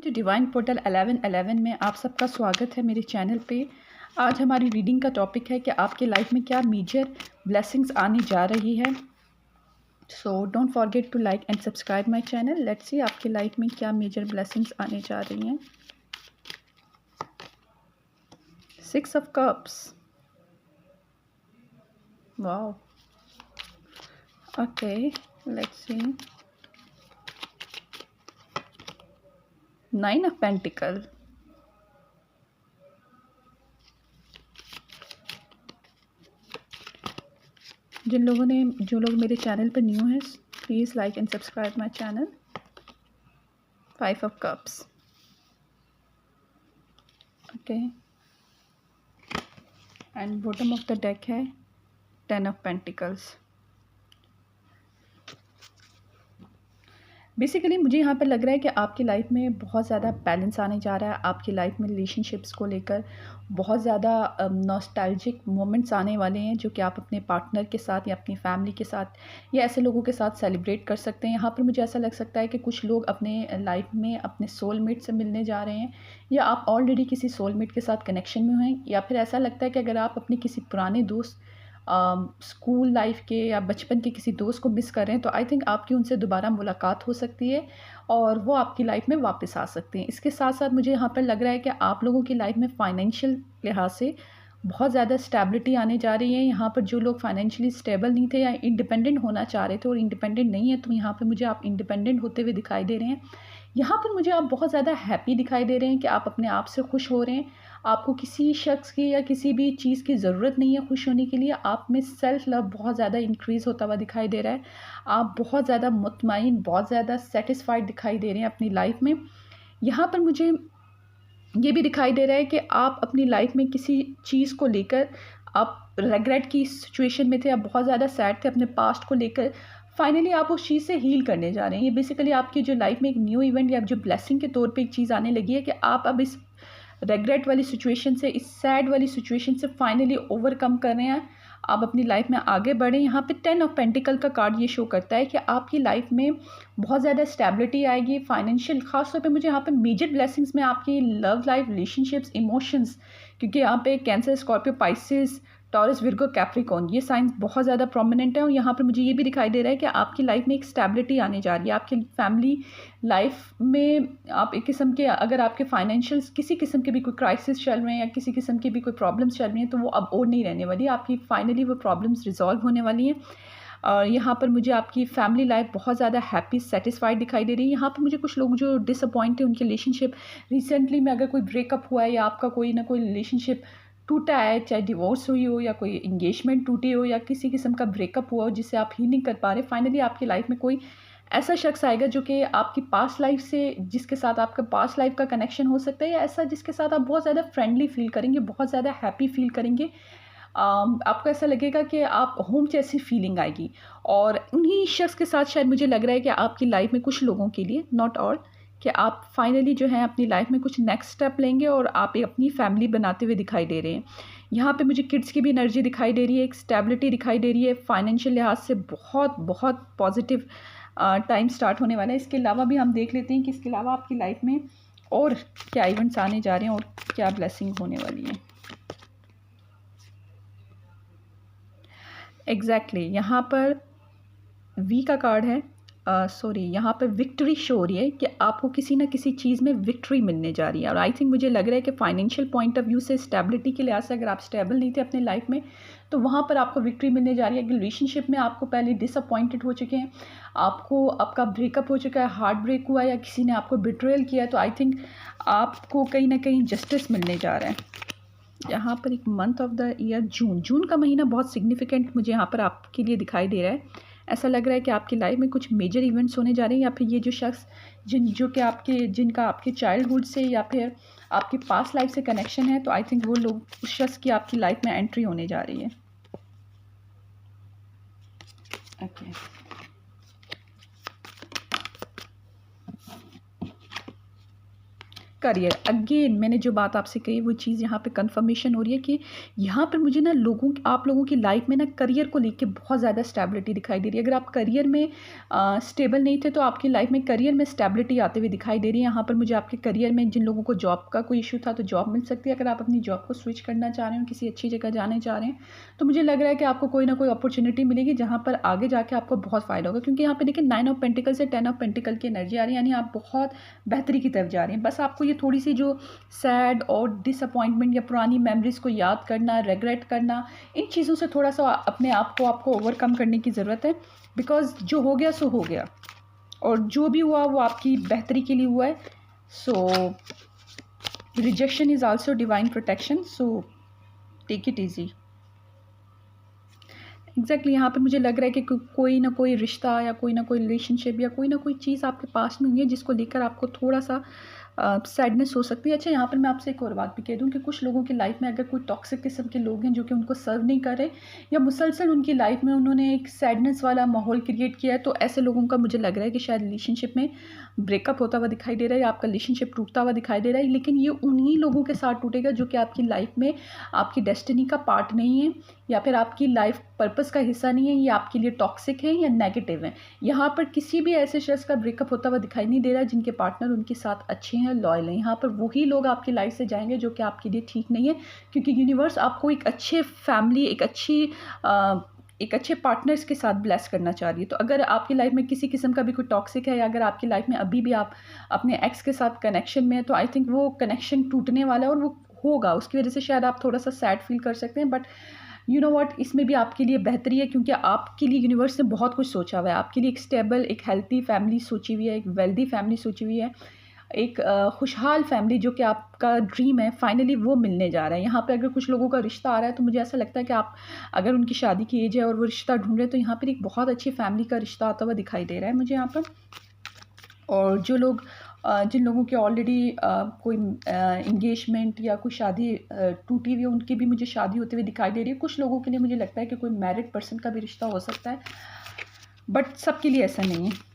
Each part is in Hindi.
जी डिवाइन पोर्टल 1111 में आप सबका स्वागत है मेरे चैनल पे। आज हमारी रीडिंग का टॉपिक है कि आपके लाइफ में क्या मेजर ब्लेसिंग्स आने जा रही है। So don't forget to like and subscribe my channel. Let's see आपके लाइफ में क्या मेजर ब्लेसिंग्स आने जा रही हैं। 6 of cups, wow, okay, let's see. 9 of pentacle, जो लोग मेरे चैनल पर न्यू हैं, please like and subscribe my channel. 5 of cups, okay, and bottom of the deck है 10 ऑफ पेंटिकल्स। बेसिकली मुझे यहाँ पर लग रहा है कि आपकी लाइफ में बहुत ज़्यादा बैलेंस आने जा रहा है। आपकी लाइफ में रिलेशनशिप्स को लेकर बहुत ज़्यादा नॉस्टैल्जिक मोमेंट्स आने वाले हैं, जो कि आप अपने पार्टनर के साथ या अपनी फैमिली के साथ या ऐसे लोगों के साथ सेलिब्रेट कर सकते हैं। यहाँ पर मुझे ऐसा लग सकता है कि कुछ लोग अपने लाइफ में अपने सोलमेट से मिलने जा रहे हैं, या आप ऑलरेडी किसी सोलमेट के साथ कनेक्शन में हैं, या फिर ऐसा लगता है कि अगर आप अपने किसी पुराने दोस्त स्कूल लाइफ के या बचपन के किसी दोस्त को मिस कर रहे हैं, तो आई थिंक आपकी उनसे दोबारा मुलाकात हो सकती है और वो आपकी लाइफ में वापस आ सकते हैं। इसके साथ साथ मुझे यहाँ पर लग रहा है कि आप लोगों की लाइफ में फाइनेंशियल लिहाज से बहुत ज़्यादा स्टेबिलिटी आने जा रही है। यहाँ पर जो लोग फाइनेंशियली स्टेबल नहीं थे या इंडिपेंडेंट होना चाह रहे थे और इंडिपेंडेंट नहीं है, तो यहाँ पर मुझे आप इंडिपेंडेंट होते हुए दिखाई दे रहे हैं। यहाँ पर मुझे आप बहुत ज़्यादा हैप्पी दिखाई दे रहे हैं कि आप अपने आप से खुश हो रहे हैं। आपको किसी शख्स की या किसी भी चीज़ की ज़रूरत नहीं है खुश होने के लिए। आप में सेल्फ़ लव बहुत ज़्यादा इंक्रीज़ होता हुआ दिखाई दे रहा है। आप बहुत ज़्यादा मुतमईन, बहुत ज़्यादा सैटिस्फाइड दिखाई दे रहे हैं अपनी लाइफ में। यहाँ पर मुझे ये भी दिखाई दे रहा है कि आप अपनी लाइफ में किसी चीज़ को लेकर आप रिग्रेट की सिचुएशन में थे, आप बहुत ज़्यादा सैड थे अपने पास्ट को लेकर। फाइनली आप उस चीज़ से हील करने जा रहे हैं। ये बेसिकली आपकी जो लाइफ में एक न्यू इवेंट या जो ब्लेसिंग के तौर पे एक चीज़ आने लगी है कि आप अब इस रिग्रेट वाली सिचुएशन से, इस सैड वाली सिचुएशन से फाइनली ओवरकम कर रहे हैं। आप अपनी लाइफ में आगे बढ़ें। यहाँ पे 10 ऑफ पेंटिकल का कार्ड ये शो करता है कि आपकी लाइफ में बहुत ज़्यादा स्टेबिलिटी आएगी फाइनेंशियल। ख़ास तौर पे मुझे यहाँ पे मेजर ब्लेसिंग्स में आपकी लव लाइफ, रिलेशनशिप्स, इमोशंस, क्योंकि यहाँ पे cancer, Scorpio, Pisces, taurus, Virgo, Capricorn, ये साइंस बहुत ज़्यादा प्रोमिनेंट है। और यहाँ पर मुझे ये भी दिखाई दे रहा है कि आपकी लाइफ में एक स्टेबिलिटी आने जा रही है। आपकी फैमिली लाइफ में आप एक किस्म के, अगर आपके फाइनेंशियल किसी किस्म के भी कोई क्राइसिस चल रहे हैं या किसी किस्म की भी कोई प्रॉब्लम्स चल रही हैं, तो वो अब और नहीं रहने वाली। आपकी फाइनली वो प्रॉब्लम्स रिजॉल्व होने वाली हैं। और यहाँ पर मुझे आपकी फैमिली लाइफ बहुत ज़्यादा हैप्पी, सेटिस्फाइड दिखाई दे रही है। यहाँ पर मुझे कुछ लोग जो डिसअपॉइंट है उनके रिलेशनशिप रिसेंटली में, अगर कोई ब्रेकअप हुआ है या आपका कोई ना कोई रिलेशनशिप टूटा है, चाहे डिवोर्स हुई हो या कोई इंगेजमेंट टूटी हो या किसी किस्म का ब्रेकअप हुआ हो जिससे आप हील नहीं कर पा रहे, फाइनली आपकी लाइफ में कोई ऐसा शख्स आएगा जो कि आपकी पास्ट लाइफ से, जिसके साथ आपका पास्ट लाइफ का कनेक्शन हो सकता है, या ऐसा जिसके साथ आप बहुत ज़्यादा फ्रेंडली फील करेंगे, बहुत ज़्यादा हैप्पी फील करेंगे। आपको ऐसा लगेगा कि आप होम जैसी फीलिंग आएगी। और उन्हीं शख्स के साथ शायद मुझे लग रहा है कि आपकी लाइफ में कुछ लोगों के लिए, नॉट ऑल, कि आप फाइनली जो है अपनी लाइफ में कुछ नेक्स्ट स्टेप लेंगे और आप एक अपनी फैमिली बनाते हुए दिखाई दे रहे हैं। यहाँ पे मुझे किड्स की भी एनर्जी दिखाई दे रही है, एक स्टेबिलिटी दिखाई दे रही है। फाइनेंशियल लिहाज से बहुत बहुत पॉजिटिव टाइम स्टार्ट होने वाला है। इसके अलावा भी हम देख लेते हैं कि इसके अलावा आपकी लाइफ में और क्या इवेंट्स आने जा रहे हैं और क्या ब्लेसिंग होने वाली है। एग्जैक्टली यहाँ पर वी का कार्ड है। सॉरी, यहाँ पर विक्ट्री शो हो रही है कि आपको किसी ना किसी चीज़ में विक्ट्री मिलने जा रही है। और आई थिंक मुझे लग रहा है कि फाइनेंशियल पॉइंट ऑफ व्यू से, स्टेबिलिटी के लिहाज से, अगर आप स्टेबल नहीं थे अपने लाइफ में, तो वहाँ पर आपको विक्ट्री मिलने जा रही है। कि रिलेशनशिप में आपको पहले डिसअपॉइंटेड हो चुके हैं, आपको आपका ब्रेकअप हो चुका है, हार्ट ब्रेक हुआ है, या किसी ने आपको बिट्रेयल किया है, तो आई थिंक आपको कहीं ना कहीं जस्टिस मिलने जा रहा है। यहाँ पर एक मंथ ऑफ द ईयर, जून का महीना बहुत सिग्निफिकेंट मुझे यहाँ पर आपके लिए दिखाई दे रहा है। ऐसा लग रहा है कि आपकी लाइफ में कुछ मेजर इवेंट्स होने जा रहे हैं, या फिर ये जो शख्स जिनका आपके चाइल्डहुड से या फिर आपकी पास्ट लाइफ से कनेक्शन है, तो आई थिंक वो लोग, उस शख्स की आपकी लाइफ में एंट्री होने जा रही है। ओके, करियर, अगेन मैंने जो बात आपसे कही वो चीज़ यहाँ पे कंफर्मेशन हो रही है कि यहाँ पर मुझे ना आप लोगों की लाइफ में ना करियर को लेके बहुत ज़्यादा स्टेबिलिटी दिखाई दे रही है। अगर आप करियर में स्टेबल नहीं थे तो आपकी लाइफ में करियर में स्टेबिलिटी आते हुए दिखाई दे रही है। यहाँ पर मुझे आपके करियर में जिन लोगों को जॉब का कोई इशू था तो जॉब मिल सकती है। अगर आप अपनी जॉब को स्विच करना चाह रहे हो, किसी अच्छी जगह जाने चाह रहे हैं, तो मुझे लग रहा है कि आपको कोई ना कोई अपॉर्चुनिटी मिलेगी जहाँ पर आगे जाके आपको बहुत फ़ायदा होगा। क्योंकि यहाँ पे देखिए 9 ऑफ पेंटिकल से 10 ऑफ पेंटिकल की एनर्जी आ रही है, यानी आप बहुत बेहतरी की तरफ जा रहे हैं। बस आपको ये थोड़ी सी जो सैड और डिसअपॉइंटमेंट या पुरानी मेमोरीज़ को याद करना, रिग्रेट करना, इन चीज़ों से थोड़ा सा अपने आप को आपको ओवरकम करने की ज़रूरत है। बिकॉज़ जो हो गया सो हो गया, और जो भी हुआ वो आपकी बेहतरी के लिए हुआ है। So rejection is also divine protection, so take it easy. Exactly यहाँ पे मुझे लग रहा है कि कोई ना कोई रिश्ता या कोई ना कोई रिलेशनशिप या कोई ना कोई चीज़ आपके पास में हुई है जिसको लेकर आपको थोड़ा सा सैडनेस हो सकती है। अच्छा, यहाँ पर मैं आपसे एक और बात भी कह दूँ कि कुछ लोगों की लाइफ में अगर कोई टॉक्सिक किस्म के लोग हैं जो कि उनको सर्व नहीं कर रहे, या मुसलसल उनकी लाइफ में उन्होंने एक सैडनेस वाला माहौल क्रिएट किया है, तो ऐसे लोगों का मुझे लग रहा है कि शायद रिलेशनशिप में ब्रेकअप होता हुआ दिखाई दे रहा है या आपका रिलेशनशिप टूटता हुआ दिखाई दे रहा है। लेकिन ये उन्हीं लोगों के साथ टूटेगा जो कि आपकी लाइफ में आपकी डेस्टिनी का पार्ट नहीं है, या फिर आपकी लाइफ पर्पस का हिस्सा नहीं है, ये आपके लिए टॉक्सिक है या नेगेटिव है। यहाँ पर किसी भी ऐसे शख्स का ब्रेकअप होता हुआ दिखाई नहीं दे रहा है जिनके पार्टनर उनके साथ अच्छे हैं, लॉयल हैं। यहाँ पर वही लोग आपकी लाइफ से जाएंगे जो कि आपके लिए ठीक नहीं है, क्योंकि यूनिवर्स आपको एक अच्छे फैमिली, एक अच्छे पार्टनर्स के साथ ब्लेस करना चाह रही है। तो अगर आपकी लाइफ में किसी किस्म का भी कोई टॉक्सिक है, या अगर आपकी लाइफ में अभी भी आप अपने एक्स के साथ कनेक्शन में है, तो आई थिंक वो कनेक्शन टूटने वाला है और वो होगा। उसकी वजह से शायद आप थोड़ा सा सैड फील कर सकते हैं, बट यू नो व्हाट, इसमें भी आपके लिए बेहतरी है, क्योंकि आपके लिए यूनिवर्स ने बहुत कुछ सोचा हुआ है। आपके लिए एक स्टेबल, एक हेल्थी फैमिली सोची हुई है, एक वेल्दी फैमिली सोची हुई है, एक खुशहाल फैमिली जो कि आपका ड्रीम है, फाइनली वो मिलने जा रहा है। यहाँ पे अगर कुछ लोगों का रिश्ता आ रहा है तो मुझे ऐसा लगता है कि आप अगर उनकी शादी की एज है और वो रिश्ता ढूंढ रहे हैं, तो यहाँ पर एक बहुत अच्छी फैमिली का रिश्ता आता हुआ दिखाई दे रहा है मुझे यहाँ पर। और जो लोग जिन लोगों की ऑलरेडी कोई इंगेजमेंट या कोई शादी टूटी हुई है, उनकी भी मुझे शादी होते हुए दिखाई दे रही है। कुछ लोगों के लिए मुझे लगता है कि कोई मैरिड पर्सन का भी रिश्ता हो सकता है, बट सबके लिए ऐसा नहीं है।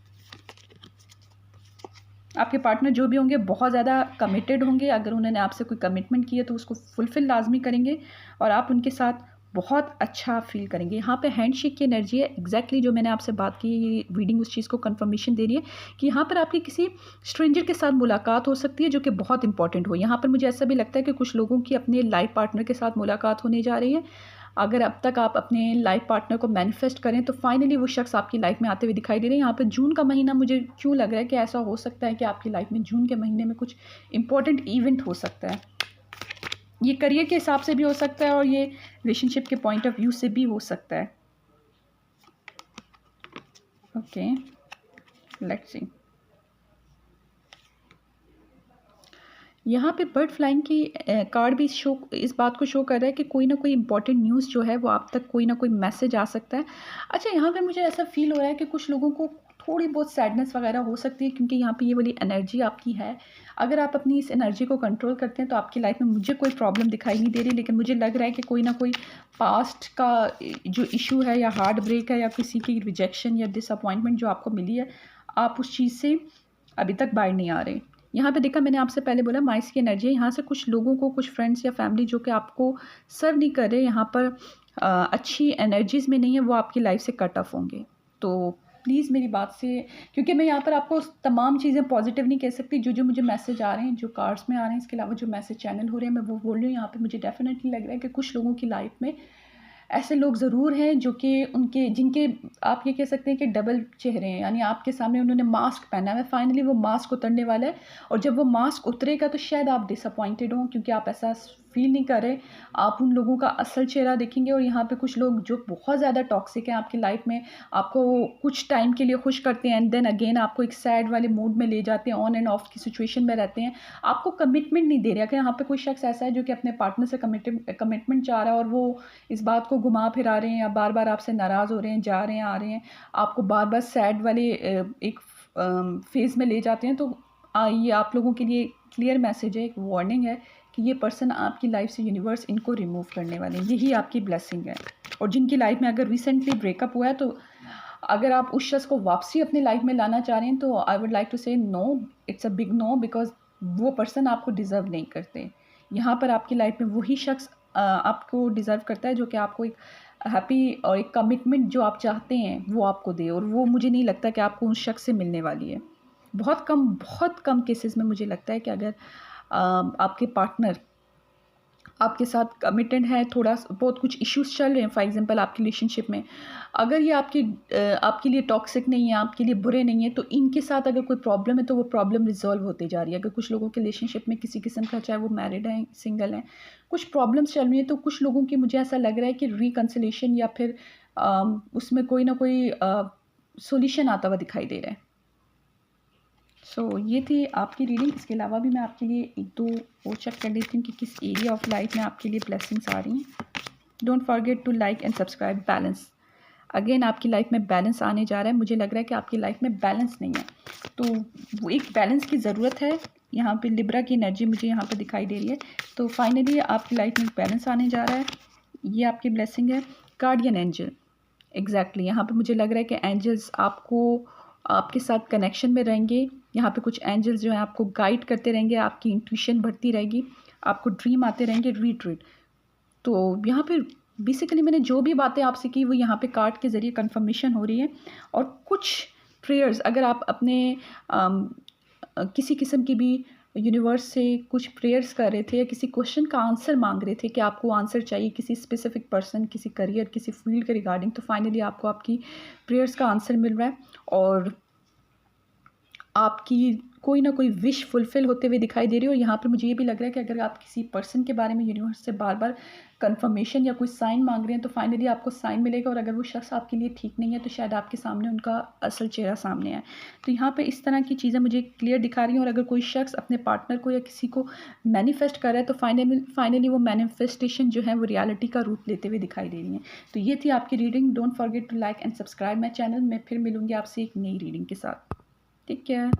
आपके पार्टनर जो भी होंगे बहुत ज़्यादा कमिटेड होंगे। अगर उन्होंने आपसे कोई कमिटमेंट की है तो उसको फुलफ़िल लाजमी करेंगे, और आप उनके साथ बहुत अच्छा फ़ील करेंगे। यहाँ पे हैंडशेक की एनर्जी है, एग्जैक्टली जो मैंने आपसे बात की, ये रीडिंग उस चीज़ को कंफर्मेशन दे रही है कि यहाँ पर आपकी किसी स्ट्रेंजर के साथ मुलाकात हो सकती है जो कि बहुत इंपॉर्टेंट हो। यहाँ पर मुझे ऐसा भी लगता है कि कुछ लोगों की अपने लाइफ पार्टनर के साथ मुलाकात होने जा रही है। अगर अब तक आप अपने लाइफ पार्टनर को मैनिफेस्ट करें तो फाइनली वो शख्स आपकी लाइफ में आते हुए दिखाई दे रहे हैं। यहाँ पे जून का महीना, मुझे क्यों लग रहा है कि ऐसा हो सकता है कि आपकी लाइफ में जून के महीने में कुछ इंपॉर्टेंट इवेंट हो सकता है। ये करियर के हिसाब से भी हो सकता है और ये रिलेशनशिप के पॉइंट ऑफ व्यू से भी हो सकता है। Okay, let's see. यहाँ पे बर्ड फ्लाइंग की कार्ड भी इस बात को शो कर रहा है कि कोई ना कोई इंपॉर्टेंट न्यूज़ जो है वो आप तक कोई ना कोई मैसेज आ सकता है। अच्छा, यहाँ पे मुझे ऐसा फील हो रहा है कि कुछ लोगों को थोड़ी बहुत सैडनेस वगैरह हो सकती है, क्योंकि यहाँ पे ये वाली एनर्जी आपकी है। अगर आप अपनी इस एनर्जी को कंट्रोल करते हैं तो आपकी लाइफ में मुझे कोई प्रॉब्लम दिखाई नहीं दे रही, लेकिन मुझे लग रहा है कि कोई ना कोई पास्ट का जो इशू है, या हार्ट ब्रेक है, या किसी की रिजेक्शन या डिसअपॉइंटमेंट जो आपको मिली है, आप उस चीज़ से अभी तक बाहर नहीं आ रहे। यहाँ पे देखा, मैंने आपसे पहले बोला माइस की एनर्जी है। यहाँ से कुछ लोगों को, कुछ फ्रेंड्स या फैमिली जो कि आपको सर्व नहीं कर रहे, यहाँ पर अच्छी एनर्जीज़ में नहीं है, वो आपकी लाइफ से कट ऑफ होंगे। तो प्लीज़ मेरी बात से, क्योंकि मैं यहाँ पर आपको तमाम चीज़ें पॉजिटिव नहीं कह सकती, जो मुझे मैसेज आ रहे हैं, जो कार्ड्स में आ रहे हैं, इसके अलावा जो मैसेज चैनल हो रहे हैं, मैं वो बोल रही हूँ। यहाँ पर मुझे डेफिनेटली लग रहा है कि कुछ लोगों की लाइफ में ऐसे लोग ज़रूर हैं जो कि जिनके आप ये कह सकते हैं कि डबल चेहरे हैं, यानी आपके सामने उन्होंने मास्क पहना है। फाइनली वो मास्क उतरने वाला है, और जब वो मास्क उतरेगा तो शायद आप डिसअपॉइंटेड हों, क्योंकि आप ऐसा फील नहीं कर रहे। आप उन लोगों का असल चेहरा देखेंगे। और यहाँ पे कुछ लोग जो बहुत ज़्यादा टॉक्सिक हैं आपकी लाइफ में, आपको कुछ टाइम के लिए खुश करते हैं एंड देन अगेन आपको एक सैड वाले मूड में ले जाते हैं, ऑन एंड ऑफ की सिचुएशन में रहते हैं, आपको कमिटमेंट नहीं दे रहे। अगर यहाँ पे कोई शख्स ऐसा है जो कि अपने पार्टनर से कमिटमेंट चाह रहा है, और वो इस बात को घुमा फिरा रहे हैं, या बार बार आपसे नाराज़ हो रहे हैं, जा रहे हैं, आ रहे हैं, आपको बार बार सैड वाले एक फेज़ में ले जाते हैं, तो ये आप लोगों के लिए क्लियर मैसेज है, एक वार्निंग है कि ये पर्सन आपकी लाइफ से यूनिवर्स इनको रिमूव करने वाले हैं। यही आपकी ब्लेसिंग है। और जिनकी लाइफ में अगर रिसेंटली ब्रेकअप हुआ है, तो अगर आप उस शख्स को वापसी अपनी लाइफ में लाना चाह रहे हैं, तो I would like to say no, it's a big no, because वो पर्सन आपको डिज़र्व नहीं करते। यहाँ पर आपकी लाइफ में वही शख्स आपको डिज़र्व करता है जो कि आपको एक हैप्पी और एक कमिटमेंट जो आप चाहते हैं वो आपको दे, और वो मुझे नहीं लगता कि आपको उस शख्स से मिलने वाली है। बहुत कम केसेस में मुझे लगता है कि अगर आपके पार्टनर आपके साथ कमिटेड है, थोड़ा बहुत कुछ इश्यूज़ चल रहे हैं, फॉर एग्ज़ाम्पल आपकी रिलेशनशिप में, अगर ये आपके लिए टॉक्सिक नहीं है, आपके लिए बुरे नहीं है, तो इनके साथ अगर कोई प्रॉब्लम है तो वो प्रॉब्लम रिज़ॉल्व होती जा रही है। अगर कुछ लोगों के रिलेशनशिप में किसी किस्म का, चाहे वो मैरिड हैं, सिंगल हैं, कुछ प्रॉब्लम्स चल रही हैं, तो कुछ लोगों की मुझे ऐसा लग रहा है कि रिकन्सिलिएशन या फिर उसमें कोई ना कोई सॉल्यूशन आता हुआ दिखाई दे रहा है। ये थी आपकी रीडिंग। इसके अलावा भी मैं आपके लिए 1-2 और चेक कर लेती हूँ कि किस एरिया ऑफ लाइफ में आपके लिए ब्लेसिंग्स आ रही हैं। Don't forget to like and subscribe. Balance, again आपकी लाइफ में बैलेंस आने जा रहा है। मुझे लग रहा है कि आपकी लाइफ में बैलेंस नहीं है, तो वो एक बैलेंस की ज़रूरत है। यहाँ पे लिब्रा की एनर्जी मुझे यहाँ पे दिखाई दे रही है, तो फाइनली आपकी लाइफ में बैलेंस आने जा रहा है। ये आपकी ब्लेसिंग है। गार्डियन एंजल, एग्जैक्टली यहाँ पे मुझे लग रहा है कि एंजल्स आपके साथ कनेक्शन में रहेंगे। यहाँ पे कुछ एंजल्स जो हैं आपको गाइड करते रहेंगे, आपकी इंट्यूशन बढ़ती रहेगी, आपको ड्रीम आते रहेंगे रीट्रीट। तो यहाँ पे बेसिकली मैंने जो भी बातें आपसे की वो यहाँ पे कार्ड के ज़रिए कंफर्मेशन हो रही है। और कुछ प्रेयर्स अगर आप अपने किसी किस्म की भी यूनिवर्स से कुछ प्रेयर्स कर रहे थे या किसी क्वेश्चन का आंसर मांग रहे थे कि आपको आंसर चाहिए किसी स्पेसिफिक पर्सन, किसी करियर, किसी फील्ड के रिगार्डिंग, तो फाइनली आपको आपकी प्रेयर्स का आंसर मिल रहा है और आपकी कोई ना कोई विश फुलफ़िल होते हुए दिखाई दे रही है। और यहाँ पर मुझे ये भी लग रहा है कि अगर आप किसी पर्सन के बारे में यूनिवर्स से बार बार कंफर्मेशन या कोई साइन मांग रहे हैं तो फाइनली आपको साइन मिलेगा। और अगर वो शख्स आपके लिए ठीक नहीं है तो शायद आपके सामने उनका असल चेहरा सामने आए। तो यहाँ पे इस तरह की चीज़ें मुझे क्लियर दिखा रही हैं। और अगर कोई शख्स अपने पार्टनर को या किसी को मैनिफेस्ट कर रहा है तो फाइनली वो मैनिफेस्टेशन जो है वो रियलिटी का रूप लेते हुए दिखाई दे रही है। तो ये थी आपकी reading. Don't forget to like and subscribe my channel. मैं फिर मिलूँगी आपसे एक नई रीडिंग के साथ। Take care.